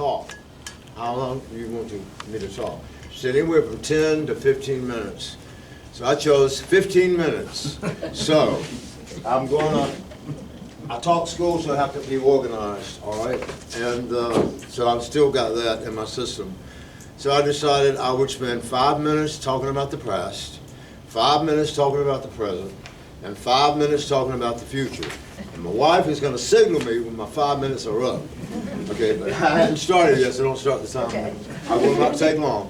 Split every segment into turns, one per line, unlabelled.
talk. How long do you want me to talk? She said anywhere from 10 to 15 minutes. So I chose 15 minutes. So I'm going to, I taught school, so I have to be organized, all right? And so I've still got that in my system. So I decided I would spend 5 minutes talking about the past, 5 minutes talking about the present, and 5 minutes talking about the future. And my wife is going to signal me when my 5 minutes are up. Okay, but I hadn't started yet, so don't start the time.
Okay.
I will not take long.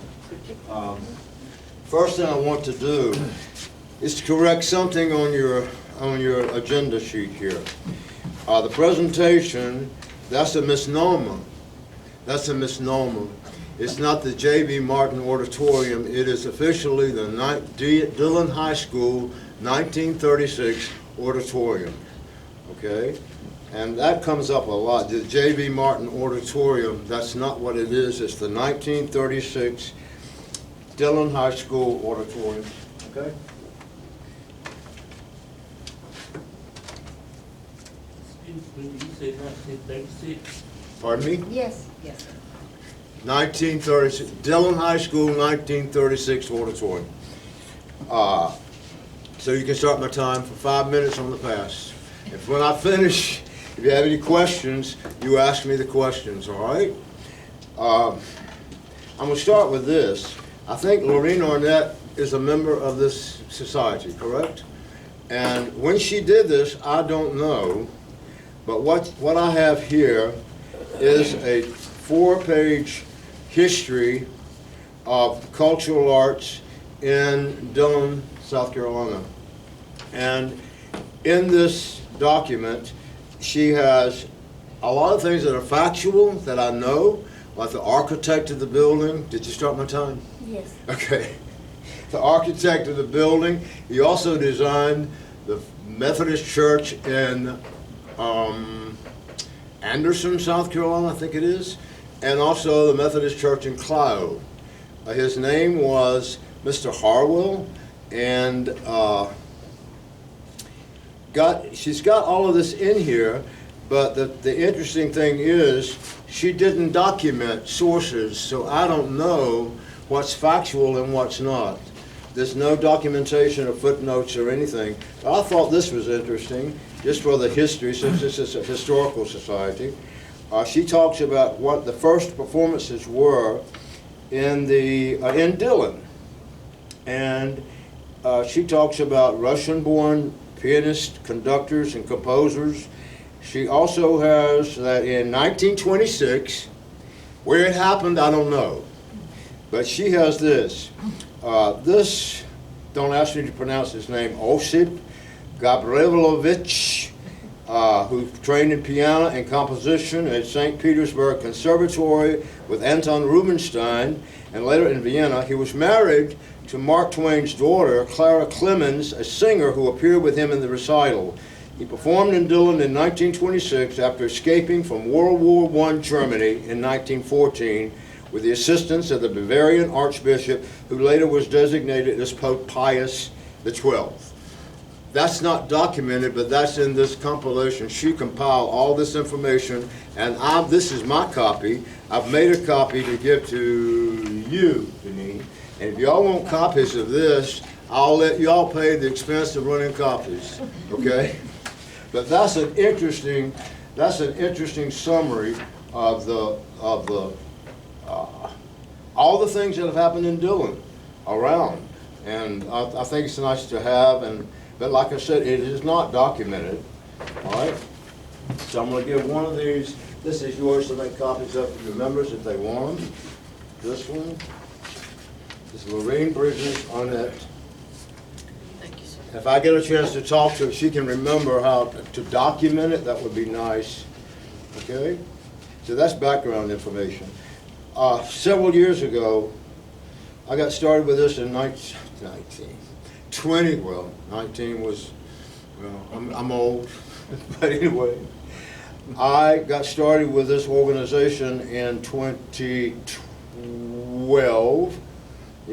First thing I want to do is to correct something on your agenda sheet here. The presentation, that's a misnomer. That's a misnomer. It's not the J.B. Martin Auditorium. It is officially the Dillon High School 1936 Auditorium. Okay? And that comes up a lot. The J.B. Martin Auditorium, that's not what it is. It's the 1936 Dillon High School Auditorium. Okay?
Excuse me, you said 1936?
Pardon me?
Yes, yes, sir.
1936, Dillon High School, 1936 Auditorium. So you can start my time for 5 minutes on the past. If when I finish, if you have any questions, you ask me the questions, all right? I'm going to start with this. I think Lorene Arnett is a member of this society, correct? And when she did this, I don't know, but what I have here is a 4-page history of cultural arts in Dillon, South Carolina. And in this document, she has a lot of things that are factual that I know, like the architect of the building. Did you start my time?
Yes.
Okay. The architect of the building. He also designed the Methodist Church in Anderson, South Carolina, I think it is, and also the Methodist Church in Clio. His name was Mr. Harwell, and she's got all of this in here, but the interesting thing is she didn't document sources, so I don't know what's factual and what's not. There's no documentation or footnotes or anything. I thought this was interesting, just for the history, since this is a historical society. She talks about what the first performances were in Dillon, and she talks about Russian-born pianists, conductors, and composers. She also has that in 1926, where it happened, I don't know, but she has this. This, don't ask me to pronounce his name, Osip Gabrilovich, who trained in piano and composition at St. Petersburg Conservatory with Anton Rubinstein, and later in Vienna. He was married to Mark Twain's daughter, Clara Clemens, a singer who appeared with him in the recital. He performed in Dillon in 1926 after escaping from World War I Germany in 1914 with the assistance of the Bavarian Archbishop, who later was designated as Pope Pius XII. That's not documented, but that's in this compilation. She compiled all this information, and this is my copy. I've made a copy to give to you, Janine. And if y'all want copies of this, I'll let y'all pay the expense of running copies, okay? But that's an interesting summary of all the things that have happened in Dillon around, and I think it's nice to have. But like I said, it is not documented. All right. So I'm going to give one of these. This is yours to make copies of for your members if they want them. This one. This is Lorene Bridges Arnett.
Thank you, sir.
If I get a chance to talk to her, she can remember how to document it. That would be nice. Okay. So that's background information. Several years ago, I got started with this in 19 was, well, I'm old, but anyway. I got started with this organization in 2012,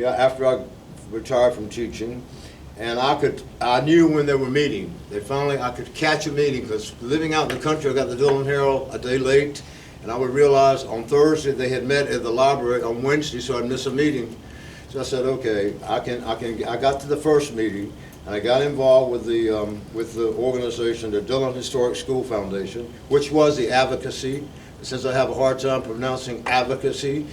after I retired from teaching, and I knew when they were meeting. I could catch a meeting, because living out in the country, I got the Dillon Herald a day late, And I would realize on Thursday they had met at the library on Wednesday, so I'd miss a meeting. So I said, okay, I got to the first meeting, and I got involved with the organization, the Dillon Historic School Foundation, which was the advocacy. Since I have a hard time pronouncing advocacy,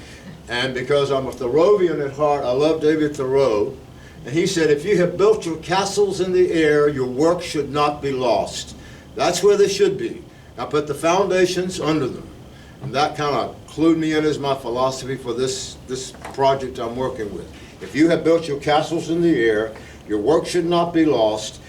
and because I'm a Thoreauvian at heart, I love David Thoreau, and he said, if you have built your castles in the air, your work should not be lost. That's where they should be. I put the foundations under them. And that kind of clued me in as my philosophy for this project I'm working with. If you have built your castles in the air, your work should not be lost.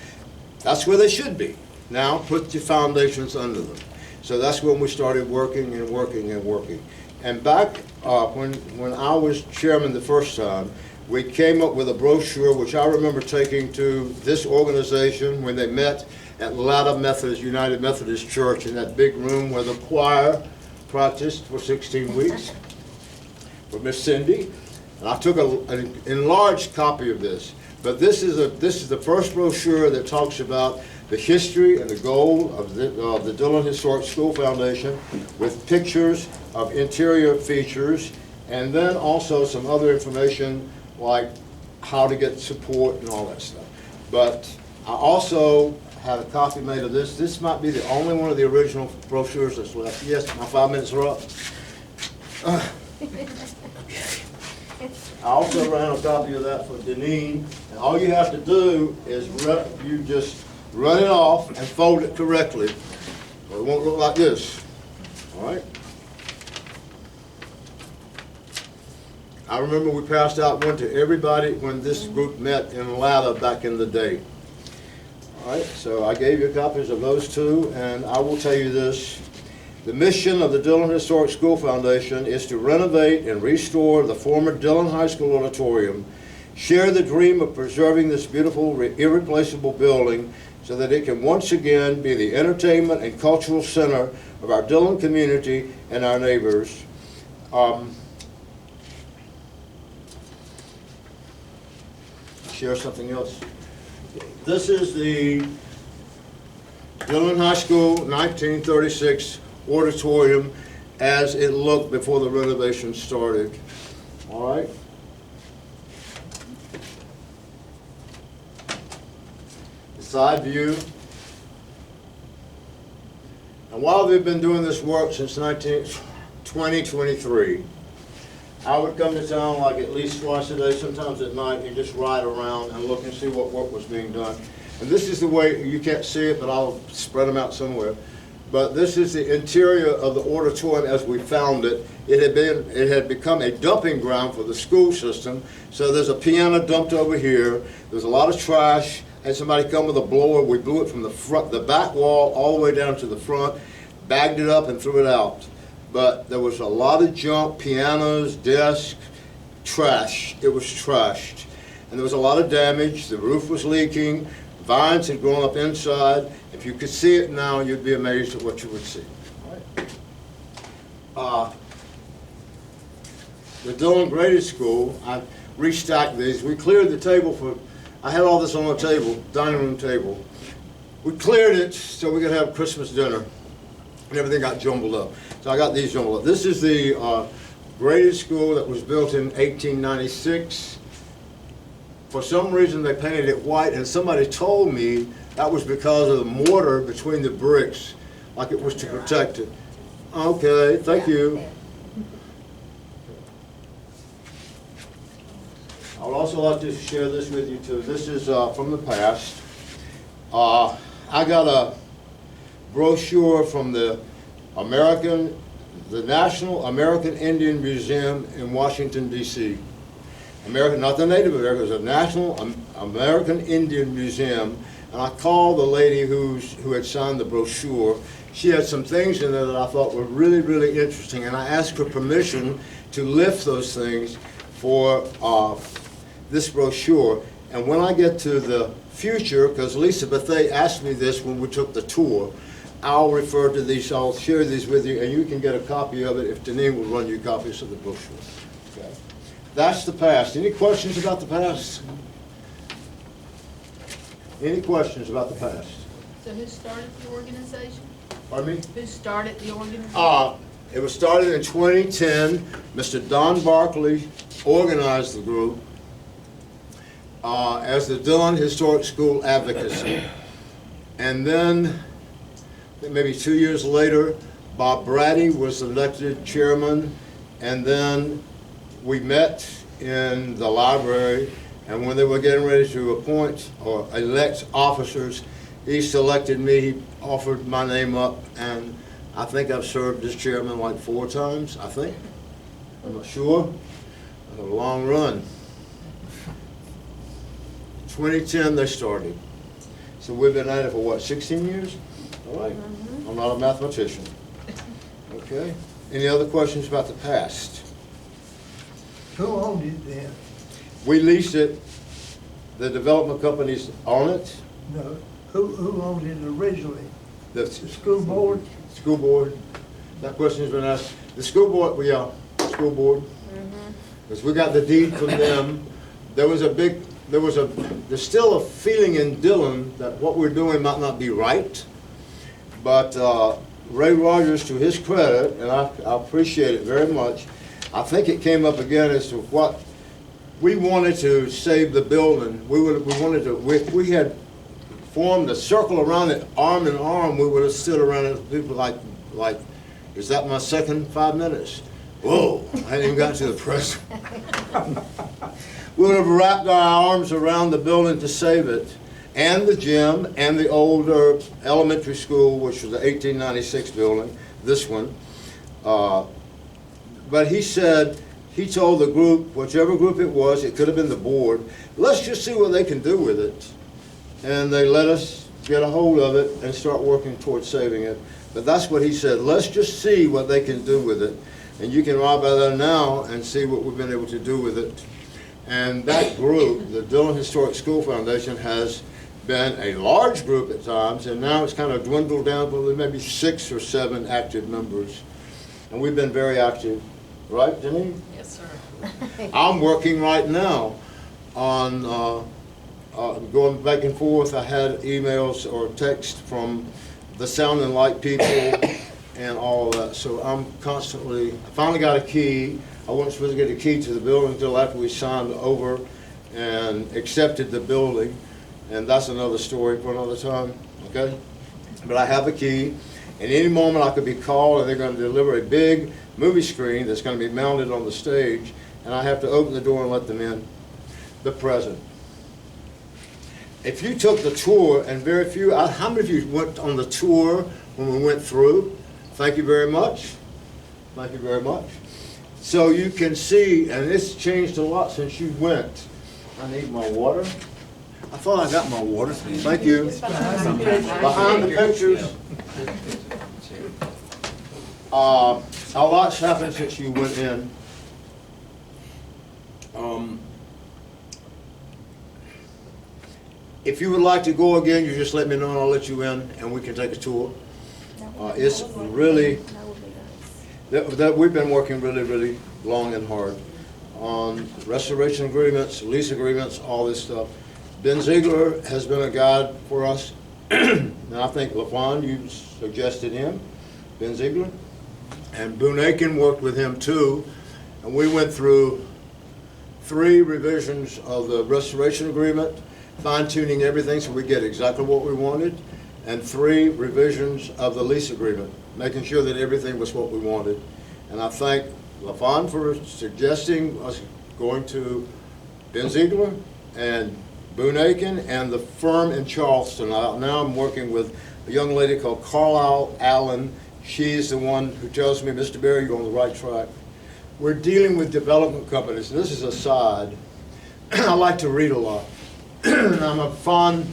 That's where they should be. Now put your foundations under them. So that's when we started working and working and working. And back when I was chairman the first time, we came up with a brochure which I remember taking to this organization when they met at Latta Methodist, United Methodist Church, in that big room where the choir practiced for 16 weeks with Miss Cindy. And I took an enlarged copy of this. But this is the first brochure that talks about the history and the goal of the Dillon Historic School Foundation, with pictures of interior features, and then also some other information like how to get support and all that stuff. But I also had a copy made of this. This might be the only one of the original brochures that's left. Yes, my 5 minutes are up. I also ran a copy of that for Deneen, and all you have to do is you just run it off and fold it correctly, or it won't look like this. All right? I remember we passed out one to everybody when this group met in Latta back in the day. All right, so I gave you copies of those two, and I will tell you this. The mission of the Dillon Historic School Foundation is to renovate and restore the former Dillon High School auditorium, share the dream of preserving this beautiful, irreplaceable building so that it can once again be the entertainment and cultural center of our Dillon community and our neighbors. Share something else. This is the Dillon High School 1936 auditorium as it looked before the renovation started. All right. The side view. And while they've been doing this work since 2023, I would come to town like at least twice a day, sometimes at night, and just ride around and look and see what work was being done. And this is the way, you can't see it, but I'll spread them out somewhere. But this is the interior of the auditorium as we found it. It had become a dumping ground for the school system. So there's a piano dumped over here. There's a lot of trash. Had somebody come with a blower. We blew it from the back wall all the way down to the front, bagged it up and threw it out. But there was a lot of junk, pianos, desks, trash. It was trashed. And there was a lot of damage. The roof was leaking. Vines had grown up inside. If you could see it now, you'd be amazed at what you would see. The Dillon Graded School, I restacked these. We cleared the table I had all this on the table, dining room table. We cleared it so we could have Christmas dinner, and everything got jumbled up. So I got these jumbled up. This is the graded school that was built in 1896. For some reason they painted it white, and somebody told me that was because of the mortar between the bricks, like it was to protect it. Okay, thank you. I would also like to share this with you too. This is from the past. I got a brochure from the National American Indian Museum in Washington, D.C. Not the Native Americans, the National American Indian Museum. And I called the lady who had signed the brochure. She had some things in there that I thought were really, really interesting, and I asked for permission to lift those things for this brochure. And when I get to the future, because Lisa Bethay asked me this when we took the tour, I'll refer to these, I'll share these with you, and you can get a copy of it if Deneen will run you copies of the brochure. Okay. That's the past. Any questions about the past? Any questions about the past?
So who started the organization?
Pardon me?
Who started the organization?
It was started in 2010. Mr. Don Barkley organized the group as the Dillon Historic School Advocacy. And then, maybe 2 years later, Bob Brady was elected chairman, and then we met in the library, and when they were getting ready to appoint or elect officers, he selected me, he offered my name up, and I think I've served as chairman like 4 times, I think. I'm not sure. It's a long run. 2010 they started. So we've been at it for what, 16 years? All right. I'm not a mathematician. Okay. Any other questions about the past?
Who owned it then?
We leased it. The development companies own it.
No, who owned it originally?
The
The school board?
school board. That question has been asked. The school board, school board. Because we got the deed from them. There's still a feeling in Dillon that what we're doing might not be right. But Ray Rogers, to his credit, and I appreciate it very much, I think it came up again as to what we wanted to save the building. If we had formed a circle around it, arm in arm, we would have stood around it. People like, is that my second 5 minutes? Whoa, I hadn't even gotten to the press. We would have wrapped our arms around the building to save it, and the gym, and the older elementary school, which was the 1896 building, this one. But he said, he told the group, whichever group it was, it could have been the board, let's just see what they can do with it. And they let us get a hold of it and start working towards saving it. But that's what he said, let's just see what they can do with it. And you can ride by there now and see what we've been able to do with it. And that group, the Dillon Historic School Foundation, has been a large group at times, and now it's kind of dwindled down to maybe 6 or 7 active members. And we've been very active. Right, Denise?
Yes, sir.
I'm working right now on going back and forth. I had emails or text from the Sound and Light people and all of that. So I'm constantly, I finally got a key. I wasn't supposed to get a key to the building until after we signed over and accepted the building. And that's another story for another time, okay? But I have a key. And any moment I could be called and they're going to deliver a big movie screen that's going to be mounted on the stage, and I have to open the door and let them in. The present. If you took the tour, and very few, how many of you went on the tour when we went through? Thank you very much. Thank you very much. So you can see, and it's changed a lot since you went. I need my water. I thought I got my water. Thank you. Behind the pictures. A lot's happened since you went in. If you would like to go again, you just let me know and I'll let you in and we can take a tour. It's really, we've been working really, really long and hard on restoration agreements, lease agreements, all this stuff. Ben Ziegler has been a guide for us. And I think LaFawn, you suggested him, Ben Ziegler. And Boone Aiken worked with him too. And we went through 3 revisions of the restoration agreement, fine-tuning everything so we get exactly what we wanted, and 3 revisions of the lease agreement, making sure that everything was what we wanted. And I thank LaFawn for suggesting us going to Ben Ziegler and Boone Aiken and the firm in Charleston. Now I'm working with a young lady called Carlisle Allen. She's the one who tells me, Mr. Berry, you're on the right track. We're dealing with development companies. And this is a side. I like to read a lot. I'm a fond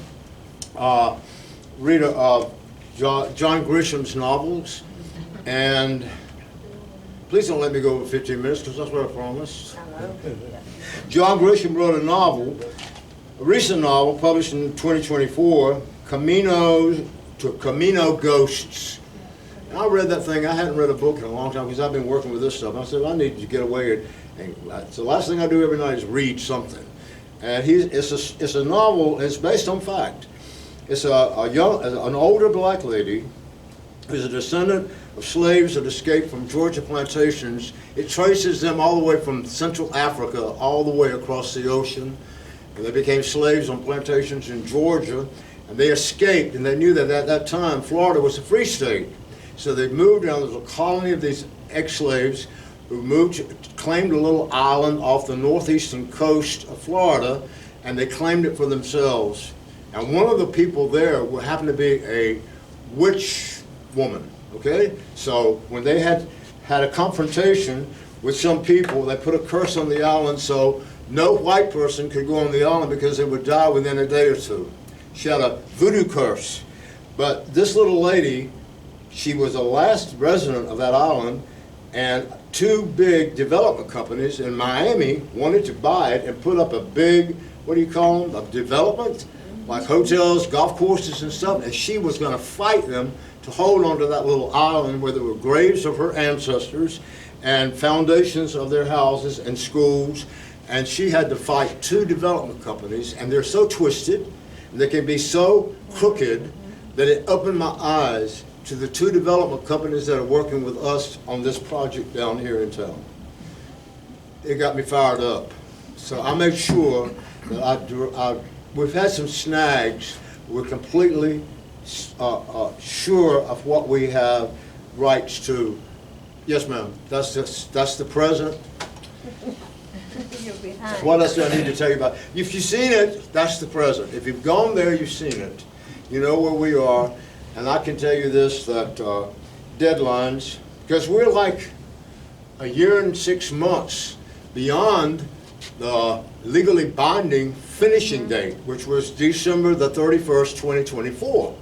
reader of John Grisham's novels. And please don't let me go over 15 minutes because that's what I promised. John Grisham wrote a novel, a recent novel published in 2024, Camino Ghosts. And I read that thing. I hadn't read a book in a long time because I've been working with this stuff. I said, I need to get away. And so the last thing I do every night is read something. And it's a novel. It's based on fact. It's an older black lady who's a descendant of slaves that escaped from Georgia plantations. It traces them all the way from Central Africa, all the way across the ocean. And they became slaves on plantations in Georgia. And they escaped, and they knew that at that time Florida was a free state. So they moved down. There was a colony of these ex-slaves who claimed a little island off the northeastern coast of Florida, and they claimed it for themselves. And one of the people there happened to be a witch woman, okay? So when they had a confrontation with some people, they put a curse on the island so no white person could go on the island because they would die within a day or two. She had a voodoo curse. But this little lady, she was the last resident of that island, and two big development companies in Miami wanted to buy it and put up a big, what do you call them, a development, like hotels, golf courses and stuff, and she was going to fight them to hold on to that little island where there were graves of her ancestors and foundations of their houses and schools, and she had to fight two development companies, and they're so twisted, and they can be so crooked that it opened my eyes to the two development companies that are working with us on this project down here in town. It got me fired up. So I made sure that we've had some snags. We're completely sure of what we have rights to. Yes, ma'am. That's the present.
You're behind.
What else do I need to tell you about? If you've seen it, that's the present. If you've gone there, you've seen it. You know where we are. And I can tell you this, that deadlines, because we're like a year and 6 months beyond the legally binding finishing date, which was December the 31st, 2024.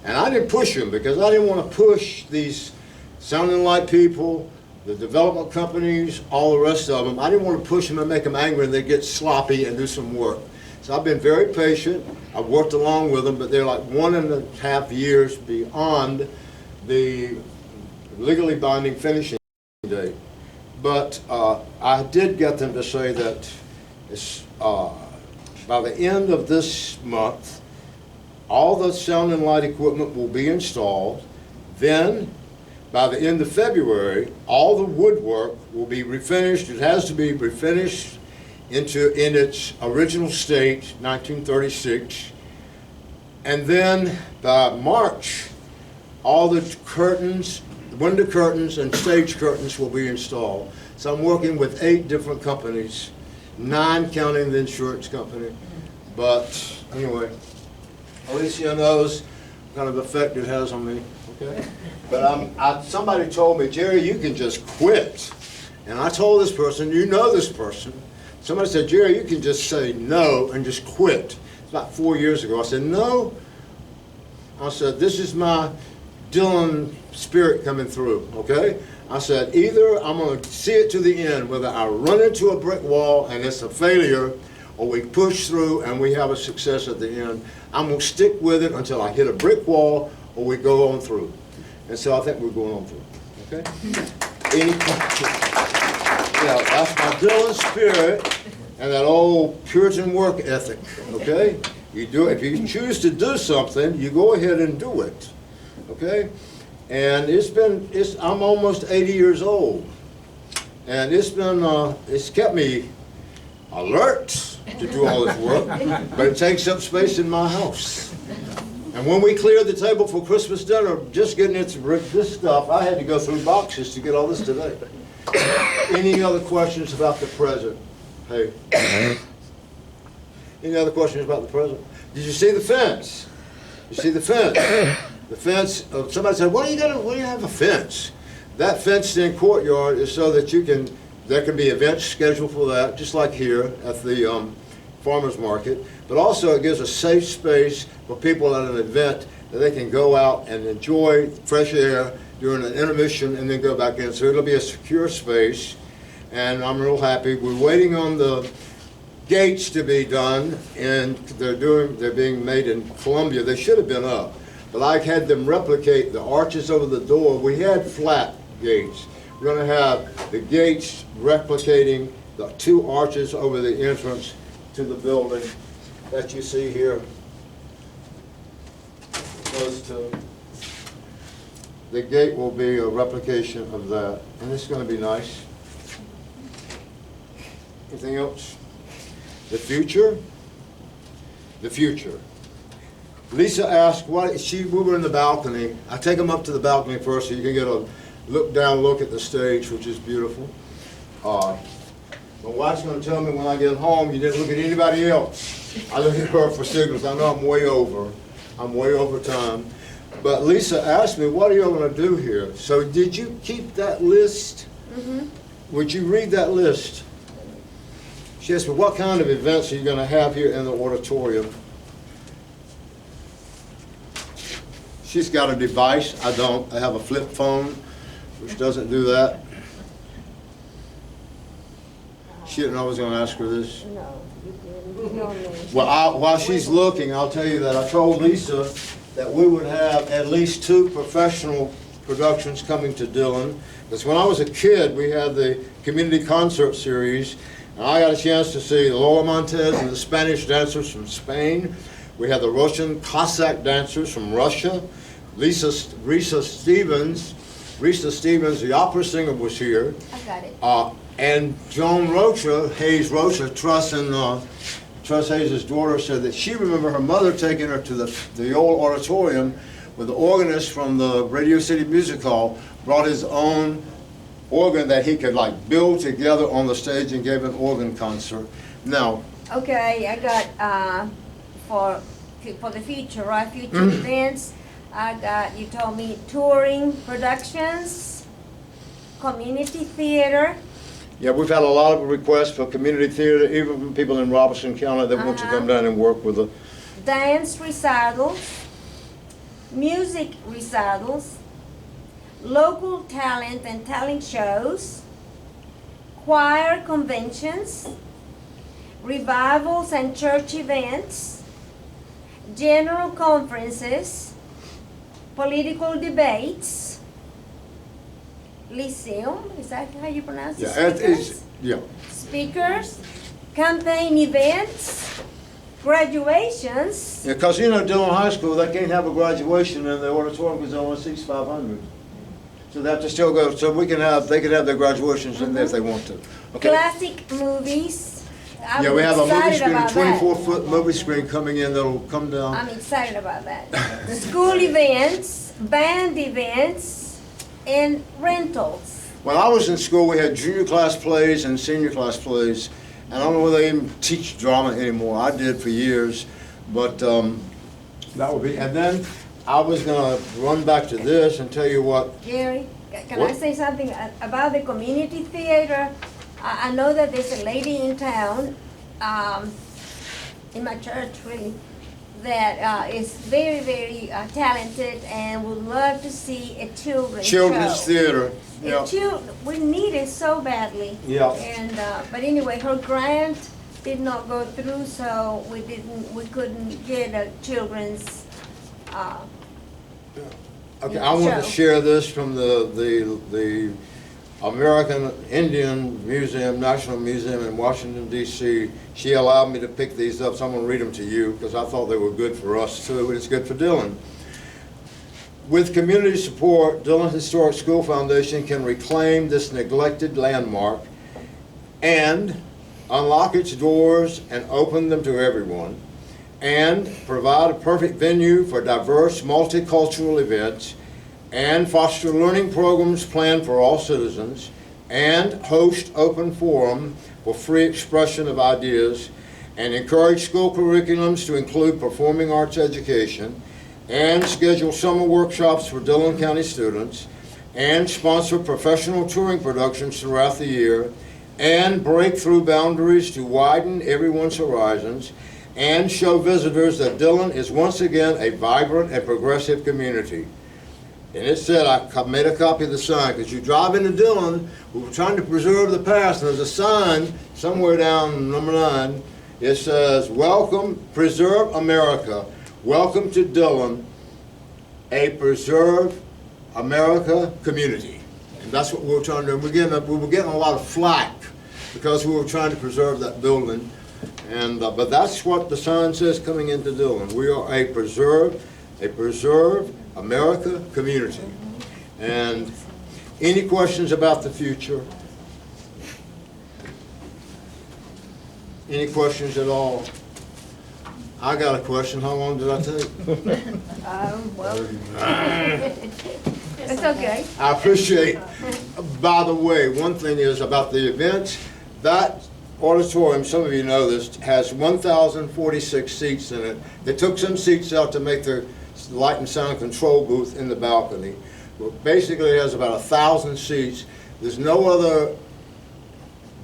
And I didn't push them because I didn't want to push these sounding like people, the development companies, all the rest of them. I didn't want to push them and make them angry and they get sloppy and do some work. So I've been very patient. I've worked along with them, but they're like 1.5 years beyond the legally binding finishing date. But I did get them to say that it's, by the end of this month, all the sound and light equipment will be installed. Then, by the end of February, all the woodwork will be refinished. It has to be refinished in its original state, 1936. And then by March, all the curtains, window curtains and stage curtains will be installed. So I'm working with 8 different companies, 9 counting the insurance company. But anyway, Alicia knows what kind of effect it has on me, okay? But somebody told me, Jerry, you can just quit. And I told this person, you know this person. Somebody said, Jerry, you can just say no and just quit. It's about 4 years ago. I said, no. I said, this is my Dillon spirit coming through, okay? I said, either I'm going to see it to the end, whether I run into a brick wall and it's a failure, or we push through and we have a success at the end. I'm going to stick with it until I hit a brick wall or we go on through. And so I think we're going on through, okay? Any questions? Yeah, that's my Dillon spirit and that old Puritan work ethic, okay? You do it. If you choose to do something, you go ahead and do it, okay? And I'm almost 80 years old, and it's kept me alert to do all this work, but it takes up space in my house. And when we cleared the table for Christmas dinner, just getting this stuff, I had to go through boxes to get all this today. Any other questions about the present? Hey. Any other questions about the present? Did you see the fence? You see the fence? The fence, somebody said, why do you have a fence? That fenced-in courtyard is so that there can be events scheduled for that, just like here at the farmer's market. But also it gives a safe space for people at an event that they can go out and enjoy fresh air during an intermission and then go back in. So it'll be a secure space, and I'm real happy. We're waiting on the gates to be done, and they're being made in Columbia. They should have been up, but I had them replicate the arches over the door. We had flat gates. We're going to have the gates replicating the 2 arches over the entrance to the building that you see here. Those two. the gate will be a replication of that, and it's gonna be nice. Anything else? The future? The future. Lisa asked, we were in the balcony. I take them up to the balcony first so you can get a look at the stage, which is beautiful. My wife's gonna tell me when I get home, you didn't look at anybody else. I look at her for signals. I know I'm way over time. But Lisa asked me, what are you gonna do here? So did you keep that list?
Mm-hmm.
Would you read that list? She asked me, what kind of events are you gonna have here in the auditorium? She's got a device, I don't. I have a flip phone, which doesn't do that. She didn't know I was gonna ask her this.
No, you didn't. No, no.
Well, while she's looking, I'll tell you that I told Lisa that we would have at least 2 professional productions coming to Dillon. Because when I was a kid, we had the community concert series, and I got a chance to see Lola Montez and the Spanish dancers from Spain. We had the Russian Cossack dancers from Russia. Risa Stevens, the opera singer, was here.
I got it.
And Joan Rocha, Hayes Rocha, Truss Hayes' daughter, said that she remembered her mother taking her to the old auditorium where the organist from the Radio City Music Hall brought his own organ that he could like build together on the stage and gave an organ concert. Now,
Okay, I got, for the future, right, future events, I got, you told me touring productions, community theater.
yeah, we've had a lot of requests for community theater, even from people in Robeson County that want to come down and work with us.
Dance recitals, music recitals, local talent and talent shows, choir conventions, revivals and church events, general conferences, political debates, lyceum, is that how you pronounce it?
Yeah, yeah.
Speakers, campaign events, graduations.
Yeah, because you know, Dillon High School, they can't have a graduation in the auditorium because they only seats 500. So they have to still go, so they can have their graduations in there if they want to. Okay.
Classic movies. I'm
Yeah, we have a movie
excited
screen, a
about that.
24-foot movie screen coming in that'll come down.
I'm excited about that. School events, band events, and rentals.
When I was in school, we had junior class plays and senior class plays. And I don't know whether they even teach drama anymore. I did for years, but that would be. And then I was gonna run back to this and tell you what.
Jerry, can
What?
I say something about the community theater? I know that there's a lady in town, in my church really, that is very, very talented and would love to see a children's
Children's
show.
theater. Yeah.
We need it so badly.
Yeah.
And but anyway, her grant did not go through, so we couldn't get a children's.
Okay, I want to
show.
share this from the American Indian Museum, National Museum in Washington, D.C. She allowed me to pick these up, so I'm going to read them to you because I thought they were good for us too. It's good for Dillon. With community support, Dillon Historic School Foundation can reclaim this neglected landmark and unlock its doors and open them to everyone, and provide a perfect venue for diverse multicultural events, and foster learning programs planned for all citizens, and host open forum for free expression of ideas, and encourage school curriculums to include performing arts education, and schedule summer workshops for Dillon County students, and sponsor professional touring productions throughout the year, and break through boundaries to widen everyone's horizons, and show visitors that Dillon is once again a vibrant and progressive community. And it said, I made a copy of the sign, because you drive into Dillon, we were trying to preserve the past, and there's a sign somewhere down number 9. It says, welcome, preserve America. Welcome to Dillon, a preserve America community. And that's what we were trying to do. We were getting a lot of flack because we were trying to preserve that building. And but that's what the sign says coming into Dillon. We are a preserve America community. And any questions about the future? Any questions at all? I got a question. How long did I take?
Well, it's okay.
I appreciate, by the way, one thing is about the events, that auditorium, some of you know this, has 1,046 seats in it. They took some seats out to make their light and sound control booth in the balcony. But basically, it has about 1,000 seats. There's no other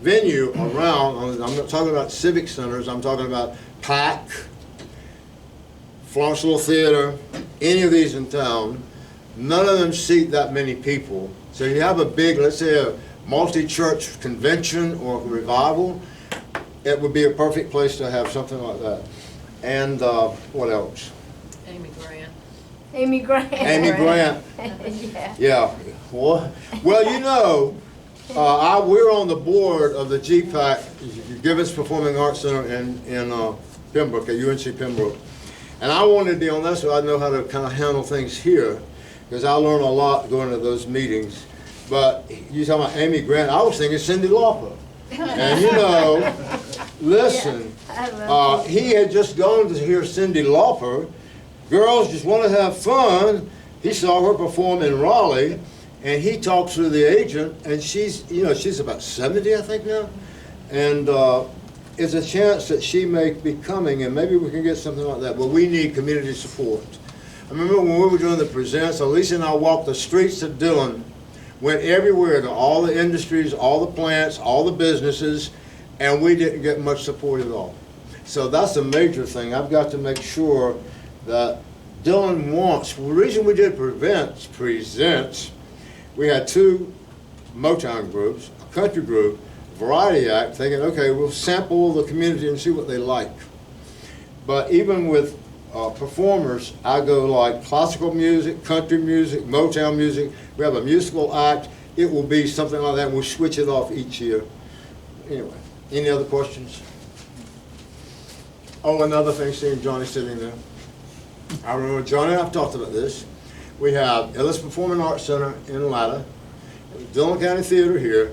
venue around. I'm not talking about civic centers. I'm talking about PAC, Florence Little Theater, any of these in town. None of them seat that many people. So you have a big, let's say a multi-church convention or revival, it would be a perfect place to have something like that. And what else?
Amy Grant.
Amy Grant.
Amy Grant.
Yeah.
Yeah. Well, you know, we're on the board of the GPAC, Givens Performing Arts Center in Pembroke, at UNC Pembroke. And I wanted to be on that so I know how to kind of handle things here, because I learn a lot going to those meetings. But you talking about Amy Grant, I was thinking Cyndi Lauper. And you know, listen, he had just gone to hear Cyndi Lauper. Girls just want to have fun. He saw her perform in Raleigh, and he talked to the agent, and she's, you know, she's about 70, I think now. And it's a chance that she may be coming, and maybe we can get something like that. But we need community support. I remember when we were doing the presents, Alicia and I walked the streets of Dillon, went everywhere to all the industries, all the plants, all the businesses, and we didn't get much support at all. So that's a major thing. I've got to make sure that Dillon wants, the reason we did presents, we had two Motown groups, a country group, variety act, thinking, okay, we'll sample the community and see what they like. But even with performers, I go like classical music, country music, Motown music. We have a musical act. It will be something like that. We'll switch it off each year. Anyway, any other questions? Oh, another thing, seeing Johnny sitting there. I remember Johnny and I've talked about this. We have Ellis Performing Arts Center in Latta, Dillon County Theater here.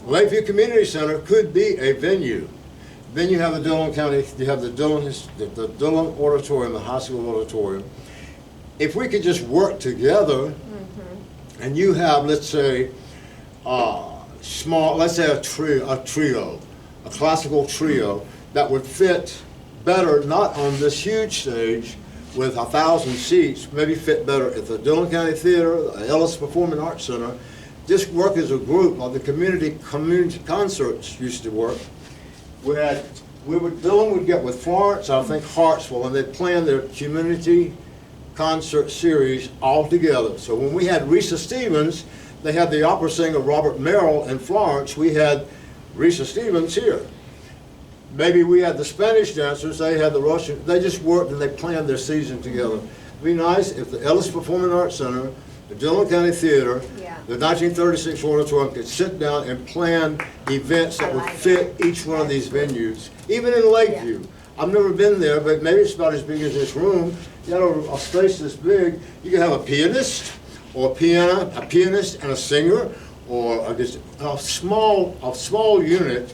Lakeview Community Center could be a venue. Then you have the Dillon County, you have the Dillon Auditorium, the high school auditorium. If we could just work together, and you have, let's say, small, let's say a trio, a classical trio that would fit better, not on this huge stage with 1,000 seats, maybe fit better at the Dillon County Theater, the Ellis Performing Arts Center. Just work as a group, like the community concerts used to work. Dillon would get with Florence, I think Hartsville, and they'd plan their community concert series all together. So when we had Risa Stevens, they had the opera singer Robert Merrill in Florence. We had Risa Stevens here. Maybe we had the Spanish dancers, they had the Russian. They just worked and they planned their season together. It'd be nice if the Ellis Performing Arts Center, the Dillon County Theater, the 1936 Auditorium could sit down and plan events that would fit each one of these venues. Even in Lakeview. I've never been there, but maybe it's about as big as this room. You got a space this big. You can have a pianist, or a pianist and a singer, or a small unit,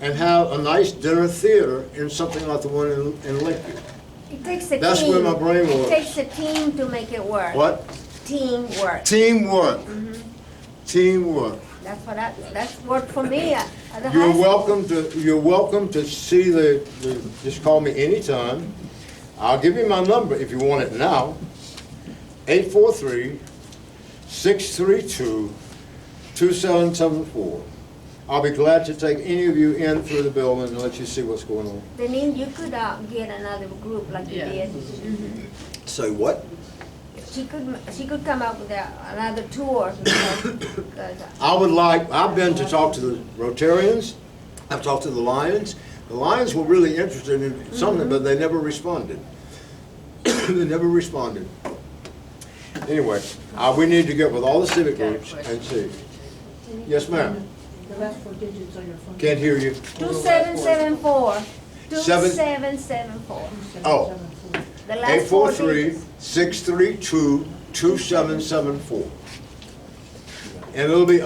and have a nice dinner theater in something like the one in Lakeview.
It takes a team.
That's where my brain was.
It takes a team to make it work.
What?
Teamwork.
Teamwork. Teamwork.
That's worked for me at the high
You're
school.
welcome to see just call me anytime. I'll give you my number if you want it now. 843-632-2774. I'll be glad to take any of you in through the building and let you see what's going on.
Denise, you could get another group like you
Yeah.
did.
Say what?
She could come up with another tour.
I've been to talk to the Rotarians, I've talked to the Lions. The Lions were really interested in something, but they never responded. They never responded. Anyway, we need to get with all the civic groups and see. Yes, ma'am.
The last four digits on your phone.
Can't hear you.
2774.
Seven-
2774.
Oh.
The last four digits.
843-632-2774. And it'll be,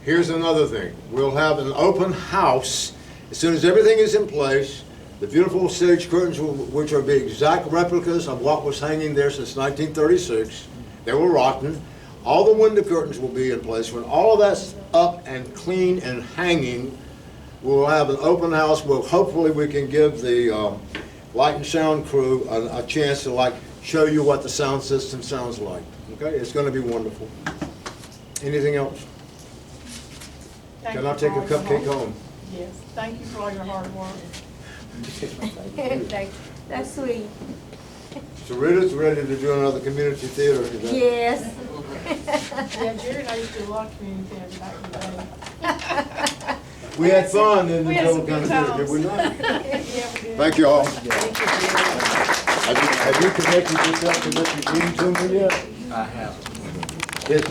here's another thing. We'll have an open house as soon as everything is in place. The beautiful stage curtains, which are the exact replicas of what was hanging there since 1936. They were rotten. All the window curtains will be in place. When all of that's up and clean and hanging, we'll have an open house where hopefully we can give the light and sound crew a chance to show you what the sound system sounds like. Okay, it's going to be wonderful. Anything else? Can I take a cupcake home?
Yes, thank you for all your hard work.
That's sweet.
So Rita's ready to do another community theater. Is that-
Yes.
Yeah, Jerry and I used to do a lot of community theater back in the day.
We had fun in the
We had
Dillon
some good
County Theater, did we not?
Yeah, we did.
Thank you all. Have you connected yourself to Mr. Green to me yet?
I have.
His